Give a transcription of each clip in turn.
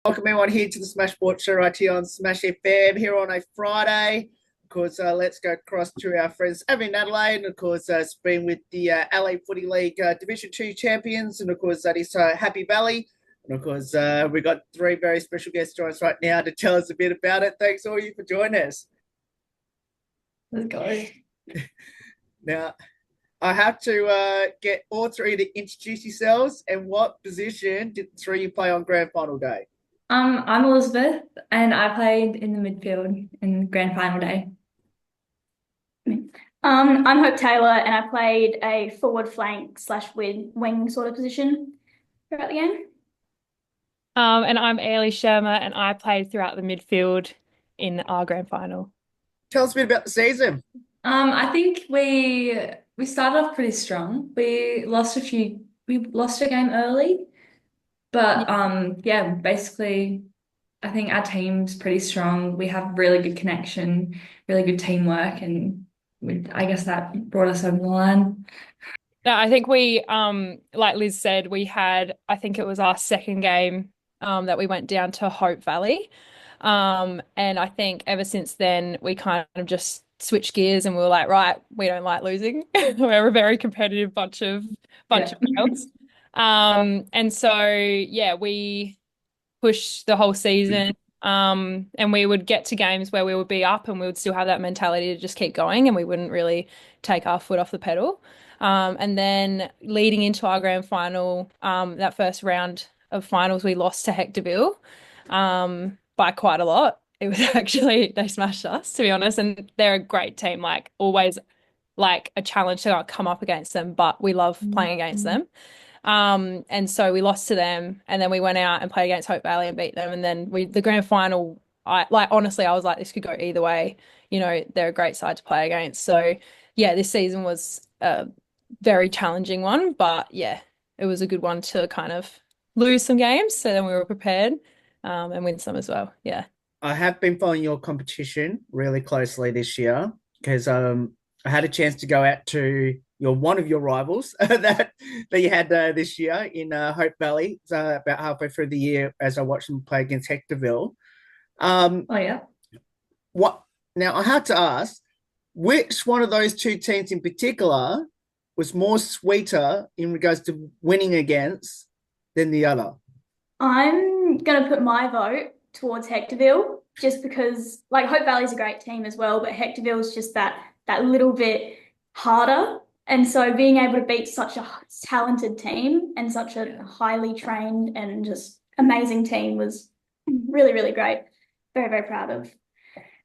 Welcome everyone here to the Smash Sports Show right here on Smash FM here on a Friday. Of course, let's go across to our friends over in Adelaide. And of course, it's been with the Adelaide Footy League Division 2 champions. And of course, that is Happy Valley. And of course, we've got three very special guests joining us right now to tell us a bit about it. Thanks all you for joining us. Let's go. Now, I have to get all three to introduce yourselves and what position did the three you play on grand final day? I'm Elizabeth, and I played in the midfield in grand final day. I'm Hope Taylor, and I played a forward flank / wing sort of position throughout the game. And I'm Ailey Shermer, and I played throughout the midfield in our grand final. Tell us a bit about the season. I think we started off pretty strong. We lost a game early, but yeah, basically I think our team's pretty strong. We have really good connection, really good teamwork, and I guess that brought us over the line. No, I think like Liz said, I think it was our second game that we went down to Hope Valley. And I think ever since then, we kind of just switched gears and we were like, right, we don't like losing. We're a very competitive bunch of girls. And so, yeah, we pushed the whole season. And we would get to games where we would be up and we would still have that mentality to just keep going and we wouldn't really take our foot off the pedal. And then leading into our grand final, that first round of finals, we lost to Hectorville by quite a lot. It was actually, they smashed us, to be honest. And they're a great team, like always like a challenge to not come up against them, but we love playing against them. And so we lost to them and then we went out and played against Hope Valley and beat them. And then the grand final, honestly, I was like, this could go either way. You know, they're a great side to play against. So yeah, this season was a very challenging one, but yeah, it was a good one to kind of lose some games. So then we were prepared, and win some as well. Yeah. I have been following your competition really closely this year because I had a chance to go out to one of your rivals that you had this year in Hope Valley. About halfway through the year as I watched them play against Hectorville. Oh yeah. What now? I had to ask, which one of those two teams in particular was more sweeter in regards to winning against than the other? I'm gonna put my vote towards Hectorville just because like Hope Valley's a great team as well, but Hectorville's just that little bit harder. And so being able to beat such a talented team and such a highly trained and just amazing team was really, really great. Very, very proud of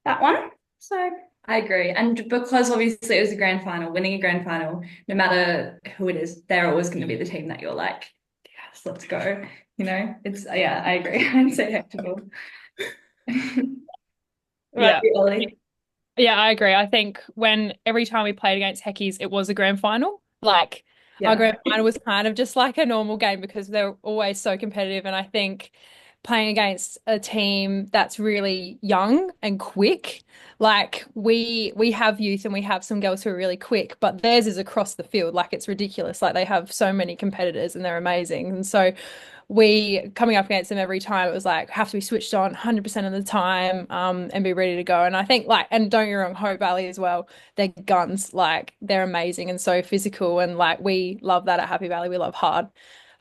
that one. So I agree. And because obviously it was a grand final, winning a grand final, no matter who it is, they're always going to be the team that you're like, yes, let's go. You know, yeah, I agree. I'd say Hectorville. Yeah. Right, Yeah, I agree. I think every time we played against Heckies, it was a grand final. Like yeah. our grand final was kind of just like a normal game because they're always so competitive. And I think playing against a team that's really young and quick, like we have youth and we have some girls who are really quick, but theirs is across the field. Like it's ridiculous. Like they have so many competitors and they're amazing. And so we coming up against them every time, it was like have to be switched on 100% of the time, and be ready to go. And I think and don't get me wrong, Hope Valley as well, they're guns, like they're amazing and so physical. And like we love that at Happy Valley. We love hard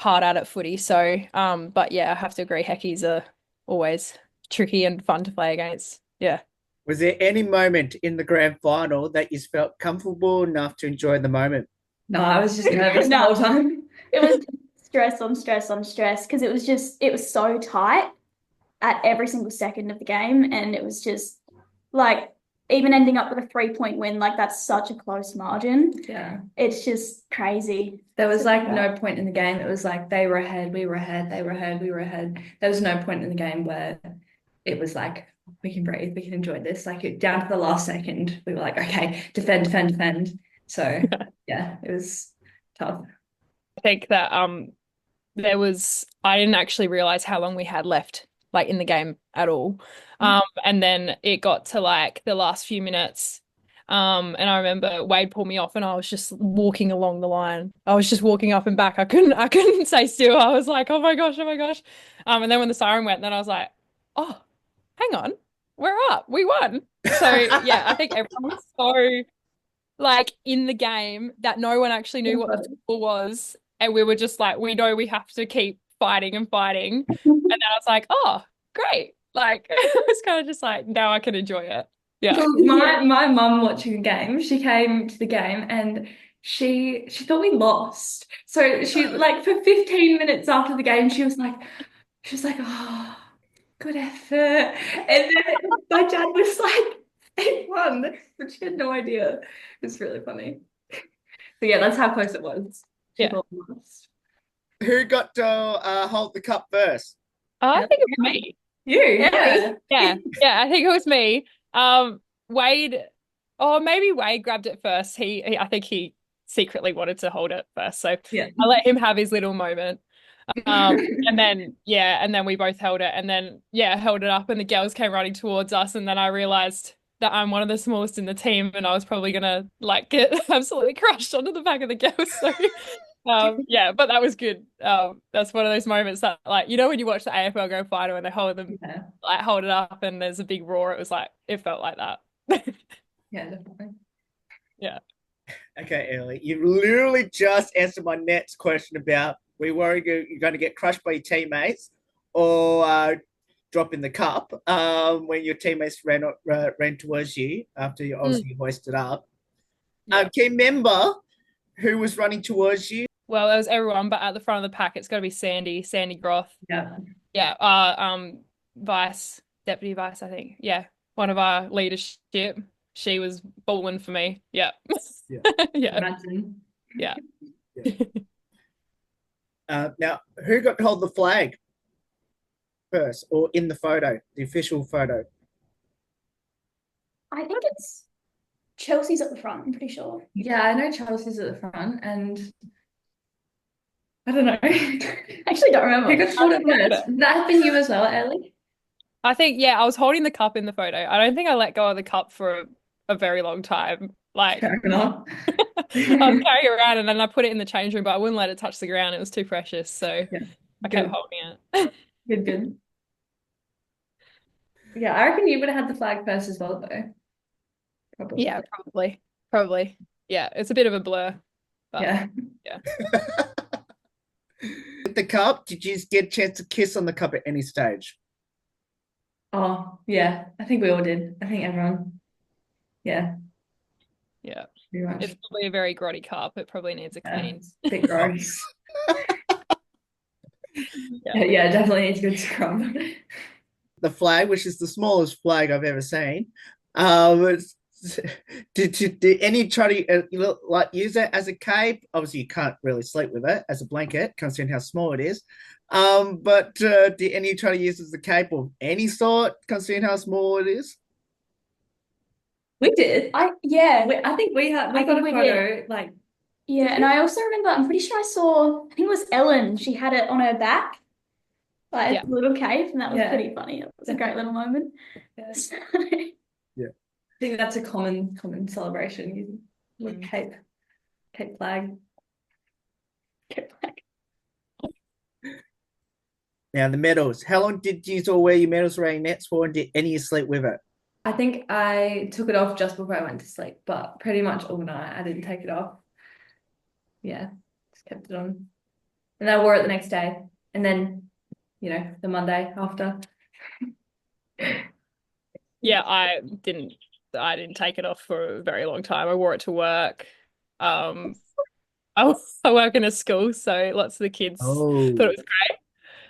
at it footy. So, but yeah, I have to agree, Heckies are always tricky and fun to play against. Yeah. Was there any moment in the grand final that you felt comfortable enough to enjoy the moment? No, I was just nervous the whole time. it was stress on stress on stress because it was so tight at every single second of the game. And it was just like even ending up with a 3-point win, like that's such a close margin. Yeah. It's just crazy. There was like no point in the game. It was like they were ahead, we were ahead, they were ahead, we were ahead. There was no point in the game where it was like, we can breathe, we can enjoy this. Like down to the last second, we were like, okay, defend, defend, defend. So yeah, it was tough. I think that I didn't actually realize how long we had left like in the game at all. And then it got to like the last few minutes And I remember Wade pulled me off and I was just walking along the line. I was just walking up and back. I couldn't stay still. I was like, oh my gosh, oh my gosh. And then when the siren went, then I was like, oh, hang on, we're up. We won. So yeah, I think everyone was so like in the game that no one actually knew what the score was. And we were just like, we know we have to keep fighting and fighting. And then I was like, oh, great. Like it was kind of just like, now I can enjoy it. Yeah. So my mum watching the game, she came to the game and she thought we lost. So she like for 15 minutes after the game, she was like, oh, good effort. And then my dad was like, they won, but she had no idea. It was really funny. So yeah, that's how close it was. She Yeah. thought we lost. Who got to hold the cup first? I think it was me. You, yeah. Yeah, I think it was me. Wade, or maybe Wade grabbed it first. I think he secretly wanted to hold it first. So Yeah. I let him have his little moment. And then we both held it and then held it up and the girls came running towards us and then I realized that I'm one of the smallest in the team and I was probably gonna like get absolutely crushed onto the back of the girls. So but that was good. That's one of those moments that like when you watch the AFL Grand Final and they hold it up and there's a big roar, it felt like that. Yeah, definitely. Yeah. Okay, Ellie, you literally just answered my next question about you're going to get crushed by your teammates or dropping the cup when your teammates ran towards you after you obviously hoisted up. Can you remember who was running towards you? Well, it was everyone, but at the front of the pack, it's got to be Sandy Groth. Yeah. Yeah. Deputy Vice, I think. Yeah. One of our leadership. She was bowling for me. Yeah. Yeah. Yeah. Imagine. Yeah. Now, who got to hold the flag first or in the photo, the official photo? I think it's Chelsea's at the front, I'm pretty sure. Yeah, I know Chelsea's at the front and I don't know. I actually don't remember. Who got to hold it first? Did that happen you as well, Ellie? I think, I was holding the cup in the photo. I don't think I let go of the cup for a very long time. Like, Fair enough. I was carrying it around and then I put it in the change room, but I wouldn't let it touch the ground. It was too precious. So I kept holding it. Good. Yeah, I reckon you would have had the flag first as well, though. Probably. Yeah, probably. Yeah, it's a bit of a blur. But yeah. With the cup, did you get a chance to kiss on the cup at any stage? Oh, yeah. I think we all did. I think everyone. Yeah. Yeah. Pretty much. It's probably a very grotty cup. It probably needs a clean. A bit gross. Yeah, definitely needs a good scrub. The flag, which is the smallest flag I've ever seen, did any try to use it as a cape? Obviously, you can't really sleep with it as a blanket, considering how small it is. But did any try to use it as a cape of any sort, considering how small it is? We did. I think we got a photo. Like, yeah, and I also remember, I'm pretty sure I think it was Ellen. She had it on her back, like a little cape, and that was pretty funny. It was a great little moment. Yeah. Yeah. I think that's a common celebration. With cape flag. Cape flag. Now the medals. How long did you all wear your medals wearing nets for, and did any of you sleep with it? I think I took it off just before I went to sleep, but pretty much all night I didn't take it off. Yeah, just kept it on. And I wore it the next day. And then, the Monday after. Yeah, I didn't take it off for a very long time. I wore it to work. I work in a school, so lots of the kids thought it was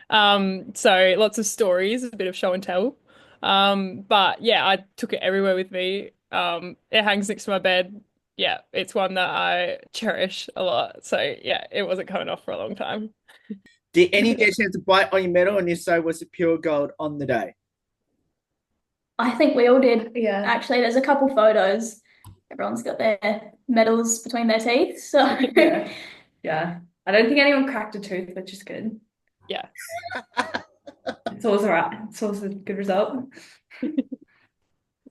great. So lots of stories, a bit of show and tell. But yeah, I took it everywhere with me. It hangs next to my bed. Yeah, it's one that I cherish a lot. So yeah, it wasn't coming off for a long time. Did any get a chance to bite on your medal, and if so, was it pure gold on the day? I think we all did. Yeah. Actually, there's a couple photos. Everyone's got their medals between their teeth. So yeah. I don't think anyone cracked a tooth, which is good. Yeah. It's always all right. It's always a good result.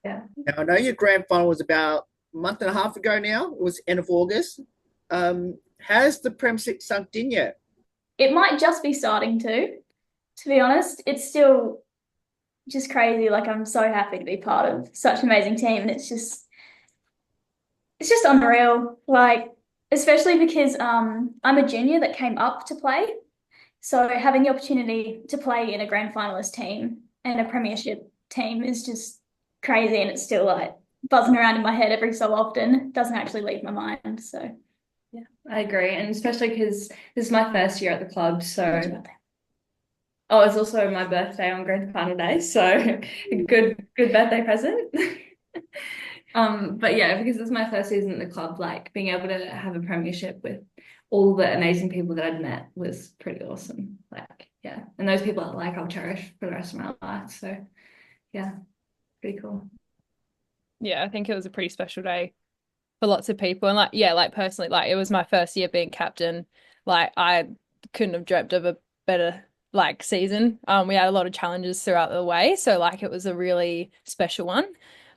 Yeah. Now, I know your grand final was about month and a half ago now. It was end of August. Has the Premiership sunk in yet? It might just be starting to be honest. It's still just crazy. Like, I'm so happy to be part of such an amazing team, and it's just unreal. Like, especially because I'm a junior that came up to play. So having the opportunity to play in a grand finalist team and a premiership team is just crazy, and it's still like buzzing around in my head every so often. It doesn't actually leave my mind. So yeah, I agree. And especially because this is my first year at the club. So oh, it's also my birthday on grand final day. So good birthday present. But yeah, because it's my first season at the club, like being able to have a premiership with all the amazing people that I'd met was pretty awesome. Like, yeah. And those people like I'll cherish for the rest of my life. So yeah, pretty cool. Yeah, I think it was a pretty special day for lots of people. And like, yeah, like personally, like it was my first year being captain. Like I couldn't have dreamt of a better like season. We had a lot of challenges throughout the way. So like it was a really special one.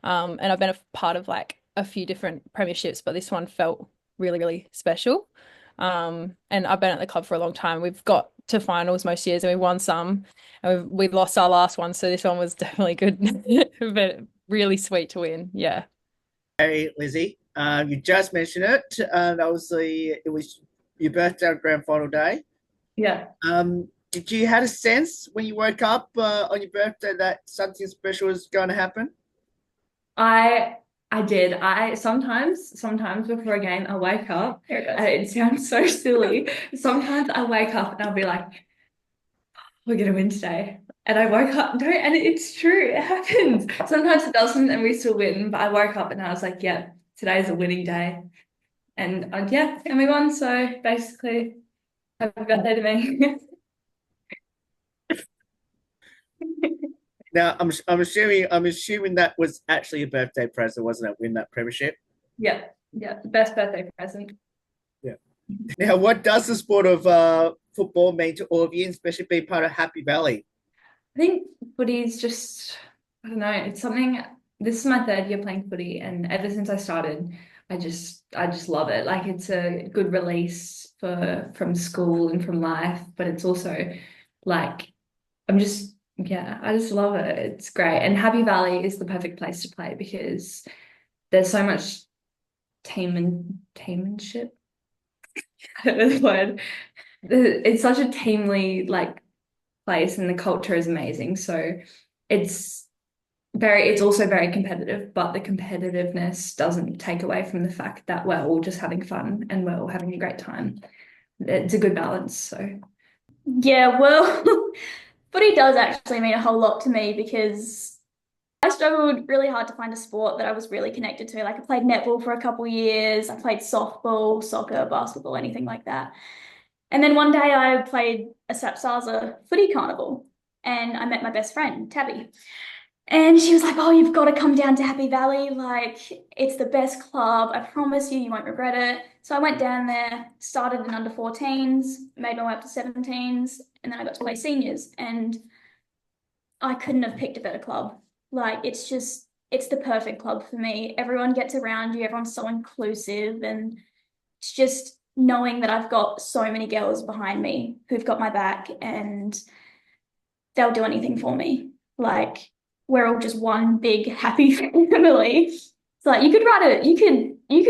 And I've been a part of like a few different premierships, but this one felt really, really special. And I've been at the club for a long time. We've got to finals most years and we won some, and we lost our last one. So this one was definitely good, but really sweet to win. Yeah. Hey, Lizzie, you just mentioned it. Obviously, it was your birthday on grand final day. Yeah. Did you had a sense when you woke up on your birthday that something special was going to happen? I did. I sometimes before a game I wake up. Here it goes. And it sounds so silly. Sometimes I wake up and I'll be like, we're gonna win today. And I woke up, no, and it's true, it happens. Sometimes it doesn't and we still win, but I woke up and I was like, yeah, today's a winning day. And yeah, and we won. So basically, happy birthday to me. Now, I'm assuming that was actually a birthday present, wasn't it? Win that premiership. Yeah, best birthday present. Yeah. Now, what does the sport of football mean to all of you, especially being part of Happy Valley? I think footy is just, I don't know, it's something. This is my third year playing footy, and ever since I started, I just love it. Like it's a good release from school and from life, but it's also like I just love it. It's great. And Happy Valley is the perfect place to play because there's so much teammanship. I don't know the word. It's such a teamly like place, and the culture is amazing. So it's also very competitive, but the competitiveness doesn't take away from the fact that we're all just having fun and we're all having a great time. It's a good balance. So Yeah, well, footy does actually mean a whole lot to me because I struggled really hard to find a sport that I was really connected to. Like I played netball for a couple of years, I played softball, soccer, basketball, anything like that. And then one day I played a SSS10THYR footy carnival and I met my best friend, Tabby. And she was like, oh, you've got to come down to Happy Valley. Like, it's the best club. I promise you, you won't regret it. So I went down there, started in under 14s, made my way up to 17s, and then I got to play seniors. And I couldn't have picked a better club. Like, it's the perfect club for me. Everyone gets around you, everyone's so inclusive. And it's just knowing that I've got so many girls behind me who've got my back and they'll do anything for me. Like, we're all just one big happy family. It's like you could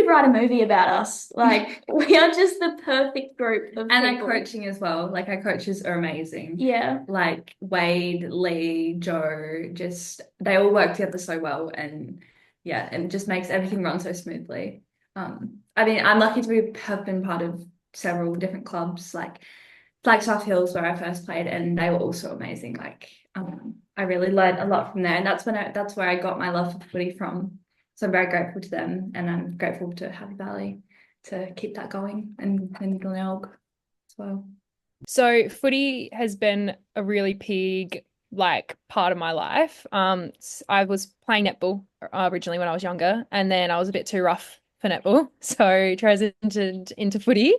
write a movie about us. Like we are just the perfect group of and people. our coaching as well. Like our coaches are amazing. Yeah. Like Wade, Lee, Joe, just they all work together so well, and yeah, and it just makes everything run so smoothly. I mean, I'm lucky to have been part of several different clubs, like Flagstaff Hills, where I first played, and they were also amazing. Like, I really learned a lot from there, and that's where I got my love for footy from. So I'm very grateful to them, and I'm grateful to Happy Valley to keep that going, and Glenelg as well. So footy has been a really big like part of my life. I was playing netball originally when I was younger, and then I was a bit too rough for netball, so transitioned into footy.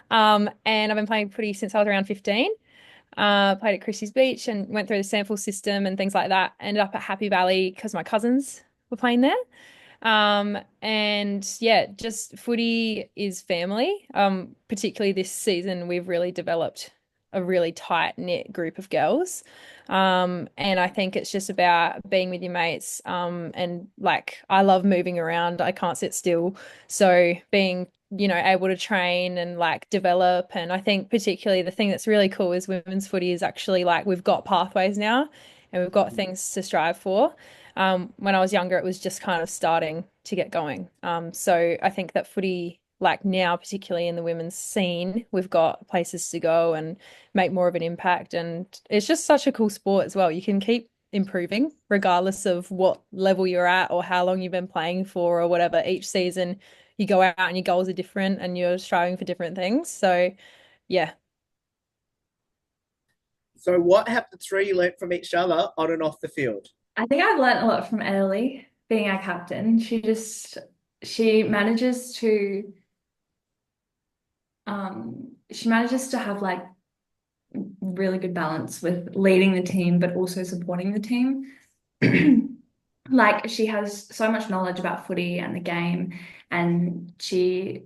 And I've been playing footy since I was around 15. Played at Christie's Beach and went through the sample system and things like that. Ended up at Happy Valley because my cousins were playing there. And yeah, just footy is family. Particularly this season, we've really developed a really tight-knit group of girls. And I think it's just about being with your mates. And like I love moving around. I can't sit still. So being, able to train and like develop. And I think particularly the thing that's really cool is women's footy is actually like we've got pathways now and we've got things to strive for. When I was younger, it was just kind of starting to get going. So I think that footy, like now, particularly in the women's scene, we've got places to go and make more of an impact. And it's just such a cool sport as well. You can keep improving regardless of what level you're at or how long you've been playing for or whatever. Each season, you go out and your goals are different and you're striving for different things. So, yeah. So what have the three learnt from each other on and off the field? I think I've learned a lot from Ellie being our captain. She manages to have like really good balance with leading the team, but also supporting the team. Like she has so much knowledge about footy and the game, and she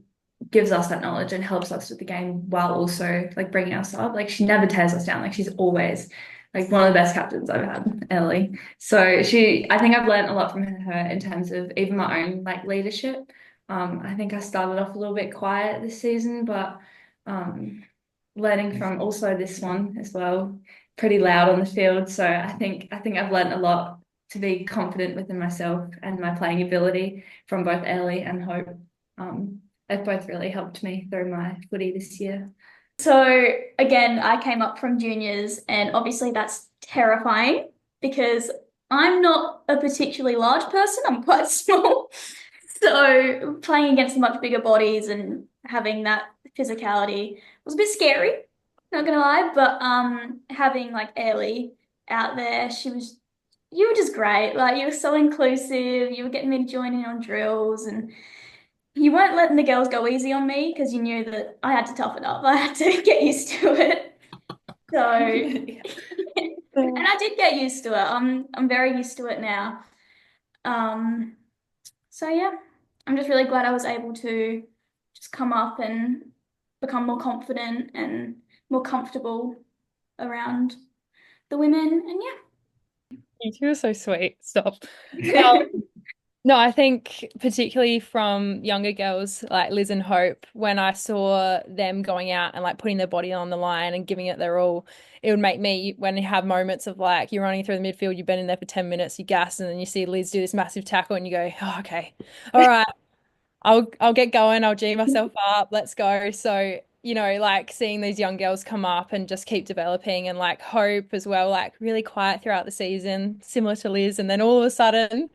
gives us that knowledge and helps us with the game while also like bringing us up. Like she never tears us down. Like she's always like one of the best captains I've had, Ellie. So I think I've learned a lot from her in terms of even my own like leadership. I think I started off a little bit quiet this season, but learning from also this one as well, pretty loud on the field. So I think I've learned a lot to be confident within myself and my playing ability from both Ellie and Hope. They've both really helped me through my footy this year. So again, I came up from juniors, and obviously that's terrifying because I'm not a particularly large person. I'm quite small. So playing against much bigger bodies and having that physicality was a bit scary, not gonna lie. But having like Ellie out there, you were just great. Like you were so inclusive. You were getting me to join in on drills, and you weren't letting the girls go easy on me because you knew that I had to toughen up. I had to get used to it. So, and I did get used to it. I'm very used to it now. So yeah, I'm just really glad I was able to just come up and become more confident and more comfortable around the women. And You were so sweet. Stop. yeah. No, I think particularly from younger girls like Liz and Hope, when I saw them going out and like putting their body on the line and giving it their all, it would make me, when you have moments of like you're running through the midfield, you've been in there for 10 minutes, you gas, and then you see Liz do this massive tackle and you go, oh, okay, all right, I'll get going, I'll G myself up, let's go. So, like seeing these young girls come up and just keep developing and like Hope as well, like really quiet throughout the season, similar to Liz, and then all of a sudden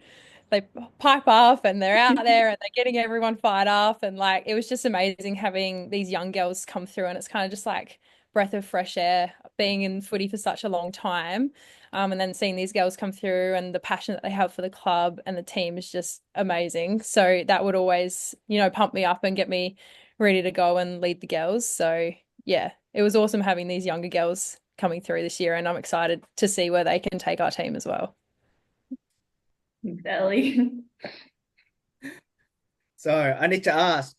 they pipe off and they're out there and they're getting everyone fired up. And like, it was just amazing having these young girls come through. And it's kind of just like breath of fresh air being in footy for such a long time. And then seeing these girls come through and the passion that they have for the club and the team is just amazing. So that would always, pump me up and get me ready to go and lead the girls. So yeah, it was awesome having these younger girls coming through this year. And I'm excited to see where they can take our team as well. Ellie. So I need to ask,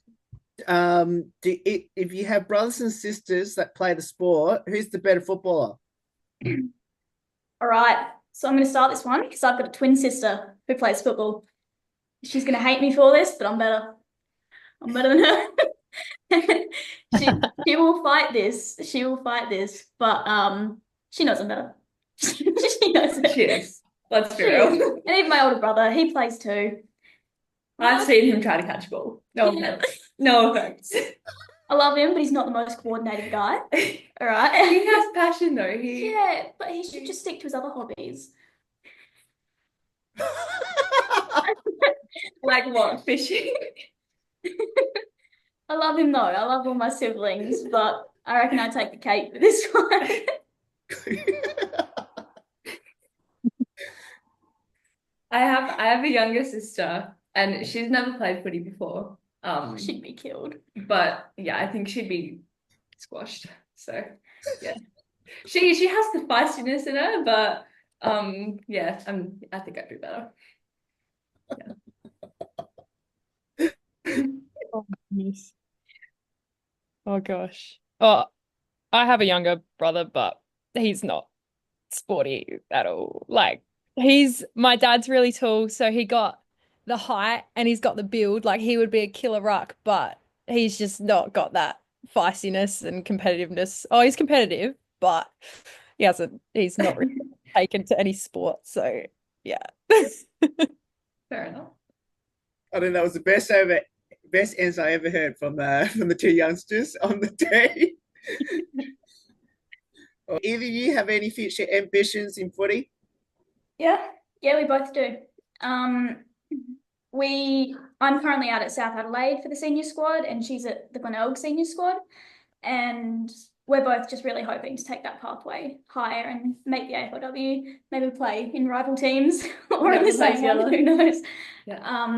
if you have brothers and sisters that play the sport, who's the better footballer? All right. So I'm going to start this one because I've got a twin sister who plays football. She's going to hate me for this, but I'm better. I'm better than her. She will fight this. She will fight this, but she knows I'm better. She knows it. She is. Let's be real. And even my older brother, he plays too. I've seen him try to catch a ball. No offense. No offense. I love him, but he's not the most coordinated guy. All right. He has passion though. Yeah, but he should just stick to his other hobbies. Like what? Fishing? I love him though. I love all my siblings, but I reckon I take the cake for this one. I have a younger sister and she's never played footy before. She'd be killed. But yeah, I think she'd be squashed. So yeah. She has the feistiness in her, but yeah, I think I'd do better. Yeah. Oh, goodness. Oh gosh. Oh, I have a younger brother, but he's not sporty at all. Like my dad's really tall, so he got the height and he's got the build. Like he would be a killer ruck, but he's just not got that feistiness and competitiveness. Oh, he's competitive, but he's not really taken to any sport. So yeah. Fair enough. I think that was the best answer I ever heard from the two youngsters on the day. Either of you have any future ambitions in footy? Yeah, we both do. I'm currently out at South Adelaide for the senior squad, and she's at the Glenelg senior squad, and we're both just really hoping to take that pathway higher and make the AFLW, maybe play in rival teams or in the same one, who knows. Yeah.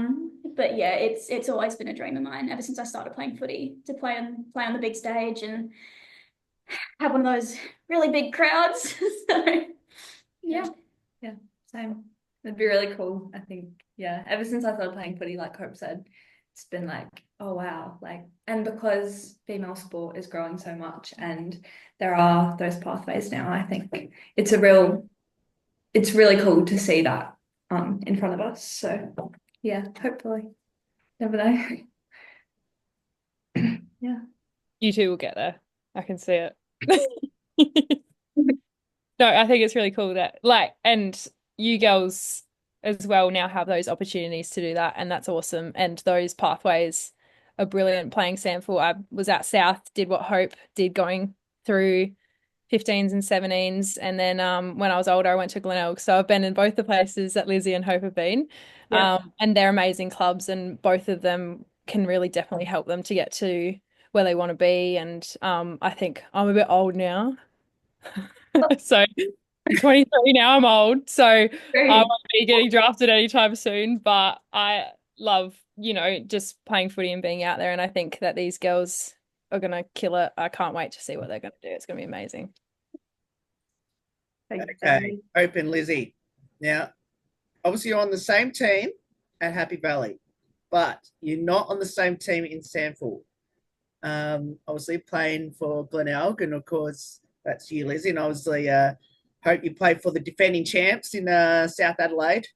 But yeah, it's always been a dream of mine ever since I started playing footy, to play on the big stage and have one of those really big crowds. So yeah. Same. It'd be really cool, I think. Yeah. Ever since I started playing footy, like Hope said, it's been like, oh wow. Like, and because female sport is growing so much and there are those pathways now, I think it's really cool to see that in front of us. So yeah, hopefully. Never know. Yeah. You two will get there. I can see it. No, I think it's really cool that and you girls as well now have those opportunities to do that, and that's awesome. And those pathways are brilliant. Playing Sample, I was at South, did what Hope did going through 15s and 17s, and then when I was older I went to Glenelg. So I've been in both the places that Lizzie and Hope have been. Yeah. And they're amazing clubs, and both of them can really definitely help them to get to where they want to be. And I think I'm a bit old now. So I'm 23 now, I'm old, so I won't be getting drafted anytime soon, but I love, just playing footy and being out there, and I think that these girls are going to kill it. I can't wait to see what they're going to do. It's going to be amazing. Okay, Open Lizzie. Now, obviously you're on the same team at Happy Valley, but you're not on the same team in Sandford. Obviously playing for Glenelg, and of course that's you, Lizzie, and obviously hope you play for the defending champs in South Adelaide.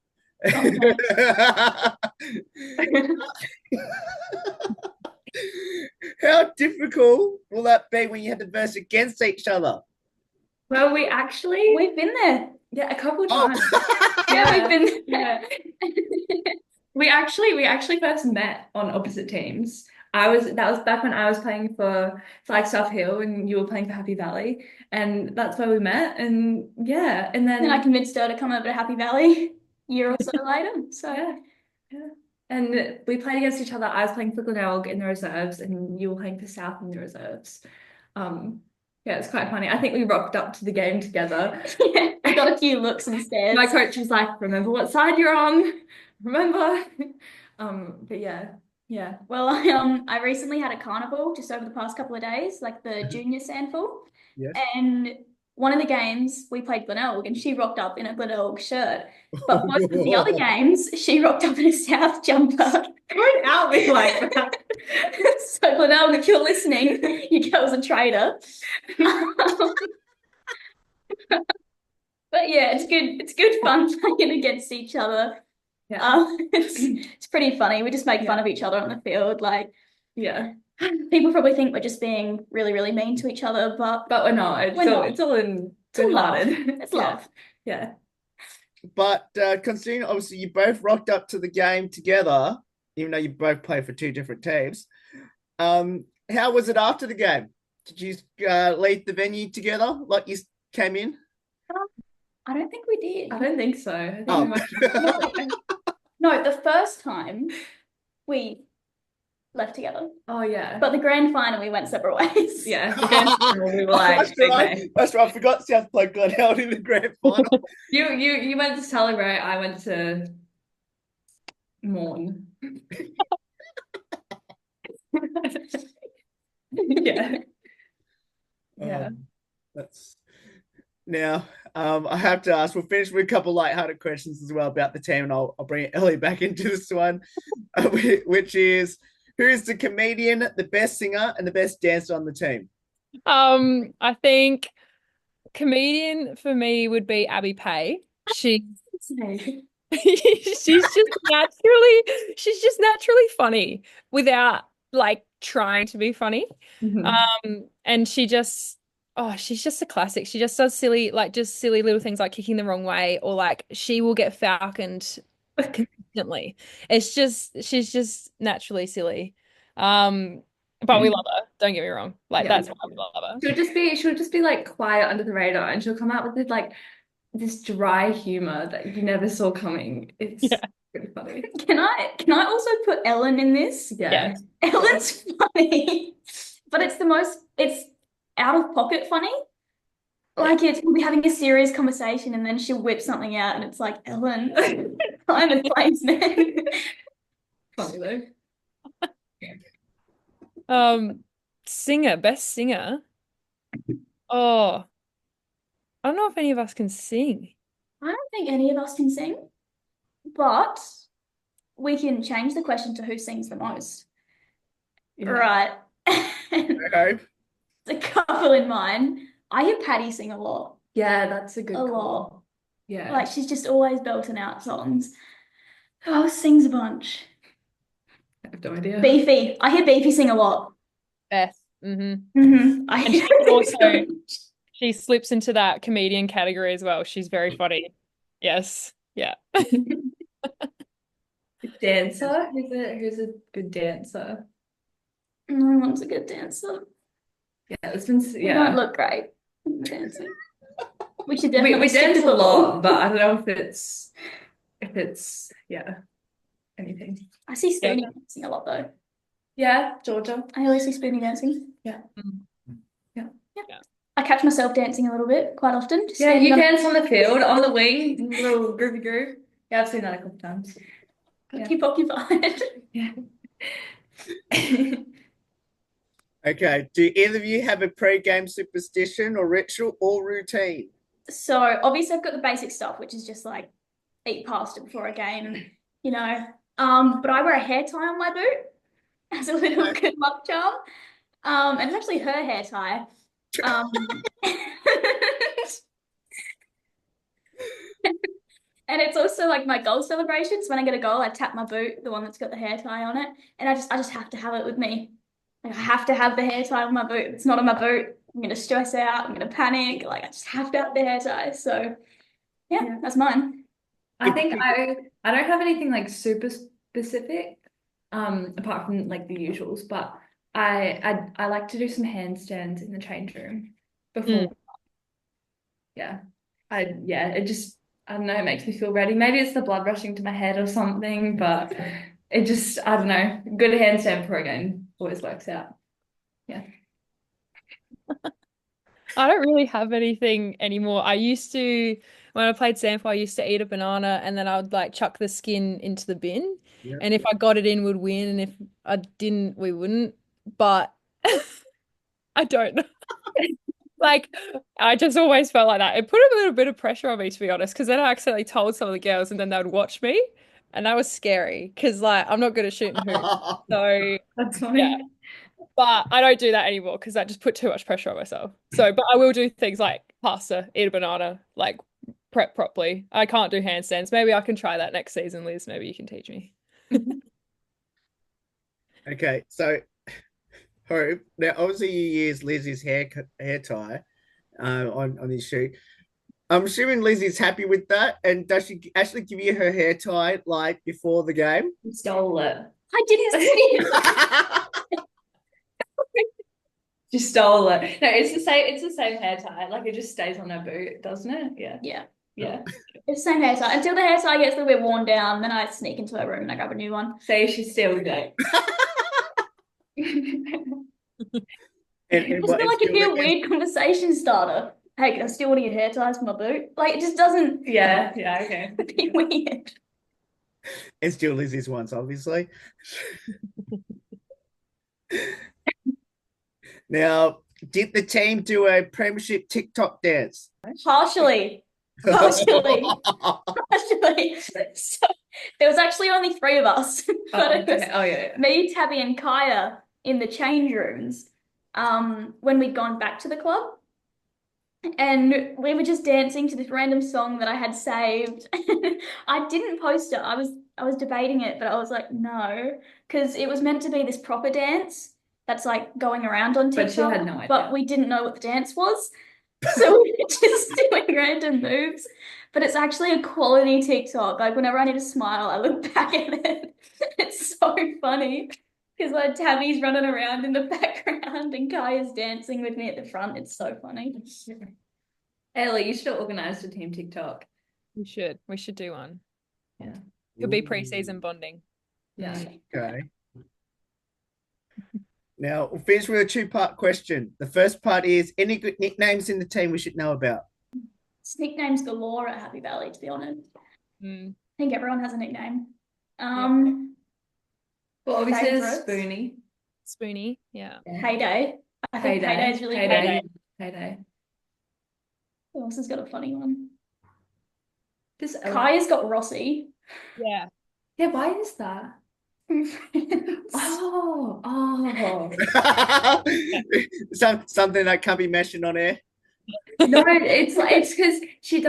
How difficult will that be when you have to verse against each other? Well, we've been there. Yeah, a couple of times. Yeah, we've been there. We actually first met on opposite teams. That was back when I was playing for Flagstaff Hill and you were playing for Happy Valley, and that's where we met. And yeah, and then I convinced her to come over to Happy Valley a year or so later. So yeah. And we played against each other. I was playing for Glenelg in the reserves, and you were playing for South in the reserves. Yeah, it's quite funny. I think we rocked up to the game together. Yeah, I got a few looks and stares. My coach was like, "Remember what side you're on? Remember?" But yeah. Well, I recently had a carnival just over the past couple of days, like the junior Sandful. Yes. And one of the games we played Glenelg, and she rocked up in a Glenelg shirt. But most of the other games, she rocked up in a South jumper. Don't out me like that. So Glenelg, if you're listening, your girl's a traitor. But yeah, it's good. It's good fun playing against each other. Yeah. It's pretty funny. We just make fun of each other on the field. Like, yeah. People probably think we're just being really, really mean to each other, but we're not. It's all in good-hearted. It's love. Yeah. But considering obviously you both rocked up to the game together, even though you both play for two different teams, how was it after the game? Did you leave the venue together like you came in? I don't think we did. I don't think so. I think No, the first time we left together. Oh yeah. But the grand final we went separate ways. Yeah. The grand final, we were like, that's right. I forgot South played Glenelg in the grand final. You went to celebrate, I went to mourn. Yeah. That's now. I have to ask. We'll finish with a couple light-hearted questions as well about the team, and I'll bring Ellie back into this one, which is Who is the comedian, the best singer, and the best dancer on the team? I think comedian for me would be Abby Pay. She's she's just naturally funny without like trying to be funny. And she's just a classic. She just does just silly little things like kicking the wrong way, or like she will get falconed consistently. She's just naturally silly. But we love her. Don't get me wrong. Like that's why we love her. She'll just be like quiet under the radar, and she'll come out with this dry humor that you never saw coming. It's pretty funny. Can I also put Ellen in this? Yeah. Ellen's funny, but it's out of pocket funny. Like we'll be having a serious conversation and then she'll whip something out and it's like, Ellen, I'm a place man. Funny though. Best singer. Oh, I don't know if any of us can sing. I don't think any of us can sing, but we can change the question to who sings the most. Yeah. Right. Okay. A couple in mind. I hear Patty sing a lot. Yeah, that's a good A call. lot. Yeah. Like she's just always belting out songs. Who else sings a bunch? I have no idea. Beefy. I hear Beefy sing a lot. Beth. I hear also she slips into that comedian category as well. She's very funny. Yes. Yeah. Dancer? Who's a good dancer? No one's a good dancer. Yeah, it's been We don't look great dancing. We should definitely we stick dance to a lot, football. but I don't know if it's anything. I see Spoonie dancing a lot though. Yeah, Georgia. I always see Spoonie dancing. Yeah. I catch myself dancing a little bit quite often. Just Yeah, you standing dance on the field, on the wing, little groovy groove. Yeah, I've seen that a couple times. keep occupied. Yeah. Okay. Do either of you have a pre-game superstition or ritual or routine? So obviously I've got the basic stuff, which is just like eat pasta before a game, you know. But I wear a hair tie on my boot as a little good luck charm. And it's actually her hair tie. And it's also like my goal celebrations. When I get a goal, I tap my boot, the one that's got the hair tie on it, and I just have to have it with me. Like I have to have the hair tie on my boot. If it's not on my boot, I'm gonna stress out. I'm gonna panic. Like I just have to have the hair tie. So yeah, that's mine. I think I don't have anything like super specific, apart from like the usuals, but I like to do some handstands in the change room before. It just, I don't know, it makes me feel ready. Maybe it's the blood rushing to my head or something, but it just, I don't know, good handstand before a game always works out. Yeah. I don't really have anything anymore. I used to, when I played Sample, I used to eat a banana and then I would like chuck the skin into the bin. Yeah. And if I got it in, we'd win. And if I didn't, we wouldn't. But I don't know. Like, I just always felt like that. It put a little bit of pressure on me, to be honest, because then I accidentally told some of the girls and then they would watch me. And that was scary because, like, I'm not good at shooting hoops. So, That's funny. yeah. But I don't do that anymore because that just put too much pressure on myself. So, but I will do things like pasta, eat a banana, like prep properly. I can't do handstands. Maybe I can try that next season, Liz. Maybe you can teach me. Okay, so Hope, now obviously you use Lizzie's hair tie on his shoe. I'm assuming Lizzie's happy with that, and does she actually give you her hair tie like before the game? You stole it. I didn't see it. She stole it. No, it's the same hair tie. Like it just stays on her boot, doesn't it? Yeah. Yeah. Yeah. It's the same hair tie. Until the hair tie gets a little bit worn down, then I sneak into her room and I grab a new one. Say she steals it. And I just feel like it'd be a weird conversation starter. Hey, can I steal one of your hair ties from my boot? Like it just doesn't. Yeah, okay. It'd be weird. It's still Lizzie's ones, obviously. Now, did the team do a Premiership TikTok dance? Partially. Partially. So there was actually only three of us. But it was yeah. me, Tabby, and Kaya in the change rooms when we'd gone back to the club. And we were just dancing to this random song that I had saved. I didn't post it. I was debating it, but I was like, no, because it was meant to be this proper dance that's like going around on But TikTok. she had no idea. But we didn't know what the dance was. So we were just doing random moves. But it's actually a quality TikTok. Like whenever I need to smile, I look back at it. It's so funny. Because like Tabby's running around in the background and Kaya's dancing with me at the front. It's so funny. Ellie, you should have organised a team TikTok. We should do one. Yeah. Could be pre-season bonding. Yeah. Okay. Now, we'll finish with a two-part question. The first part is, any good nicknames in the team we should know about? It's nicknames galore at Happy Valley, to be honest. Mm. I think everyone has a nickname. Well, obviously there's Favourites? Spoonie. Spoonie, yeah. Heyday. I think Heyday is really Heyday. good. Heyday. Who else has got a funny one? This Kaya's got Rossi. Yeah. Yeah, why is that? Oh. Something that can't be mentioned on air. No, it's because she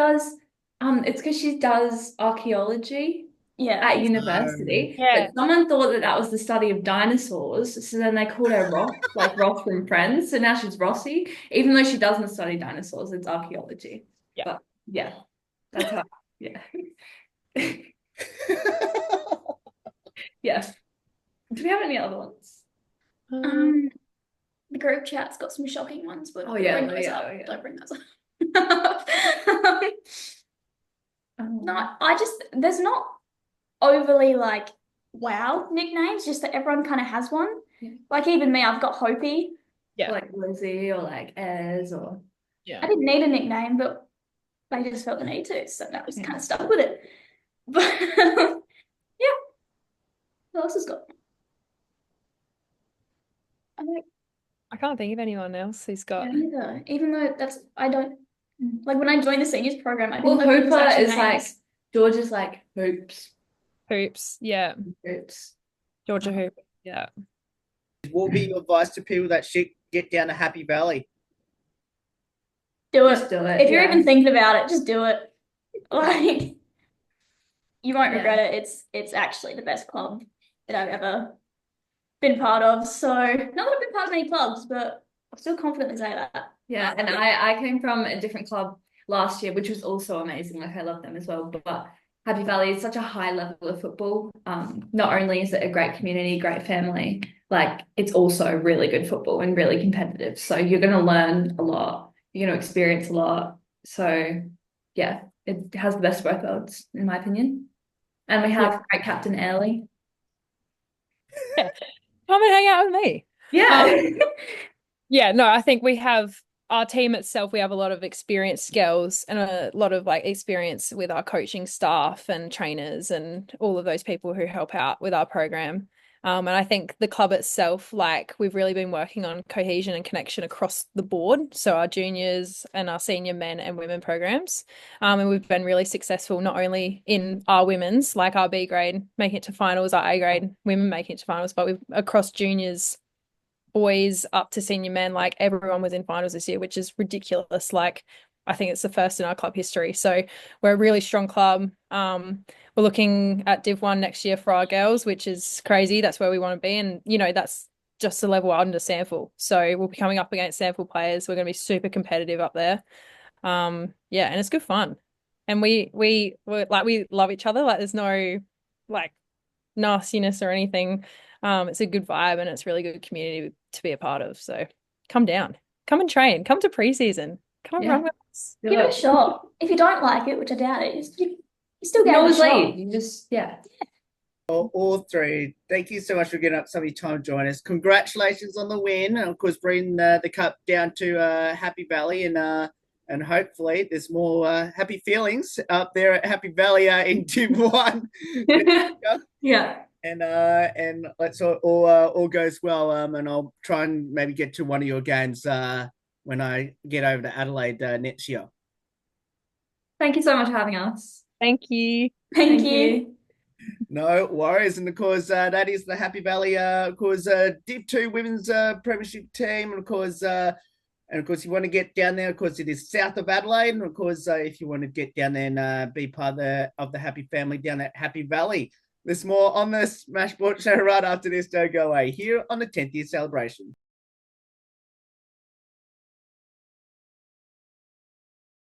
does archaeology Yeah. at university. Yeah. But someone thought that was the study of dinosaurs, so then they called her Ross, like Ross from Friends. So now she's Rossi, even though she doesn't study dinosaurs. It's archaeology. Yeah. But yeah, that's how. Yeah. Yeah. Do we have any other ones? The group chat's got some shocking ones, but Oh, yeah, bring those yeah, up. yeah. Don't bring those up. No, there's not overly like wow nicknames, just that everyone kind of has one. Yeah. Like even me, I've got Hopi. Yeah. Like Lizzie or like Ez or I didn't need a nickname, but I just felt the need to, so I was kind of stuck with it. But yeah, who else has got? I can't think of anyone else who's got. Either. Even though I don't like when I joined the seniors program. I well, didn't know people's Hooper actual is like names. George is like Hoops, yeah. Hoops. Georgia Hoop, yeah. What would be your advice to people that should get down to Happy Valley? Do it. Just do it. If you're even thinking about it, just do it. Like you won't regret it. It's actually the best club that I've ever been part of. So not that I've been part of many clubs, but I still confidently say that. Yeah, and I came from a different club last year, which was also amazing. Like I love them as well. But Happy Valley is such a high level of football. Not only is it a great community, great family, like it's also really good football and really competitive. So you're going to learn a lot. You're going to experience a lot. So yeah, it has the best of both worlds, in my opinion. And we have great captain Ellie. Come and hang out with me. Yeah. Yeah, no, I think we have our team itself, we have a lot of experienced girls and a lot of like experience with our coaching staff and trainers and all of those people who help out with our program. And I think the club itself, like we've really been working on cohesion and connection across the board. So our juniors and our senior men and women programs. And we've been really successful, not only in our women's, like our B grade making it to finals, our A grade women making it to finals, but we've across juniors, boys up to senior men, like everyone was in finals this year, which is ridiculous. Like I think it's the first in our club history. So we're a really strong club. We're looking at Div 1 next year for our girls, which is crazy. That's where we want to be. And, you know, that's just the level under Sample. So we'll be coming up against Sample players. We're going to be super competitive up there. Yeah, and it's good fun. And we love each other. Like there's no like nastiness or anything. It's a good vibe and it's really good community to be a part of. So come down, come and train, come to preseason, come and run with us. Give it a shot. If you don't like it, which I doubt it, you still get a shot. You just All three, thank you so much for getting up some of your time to join us. Congratulations on the win, and of course bringing the cup down to Happy Valley, and hopefully there's more happy feelings up there at Happy Valley in Div 1. Yeah. And let's all goes well. And I'll try and maybe get to one of your games when I get over to Adelaide next year. Thank you so much for having us. Thank you. Thank you. No worries. And of course, that is the Happy Valley, of course, Div 2 women's premiership team. And of course, you want to get down there, of course, it is south of Adelaide. And of course, if you want to get down there and be part of the Happy family down at Happy Valley. There's more on the Smash Sport show right after this. Don't go away here on the 10th year celebration.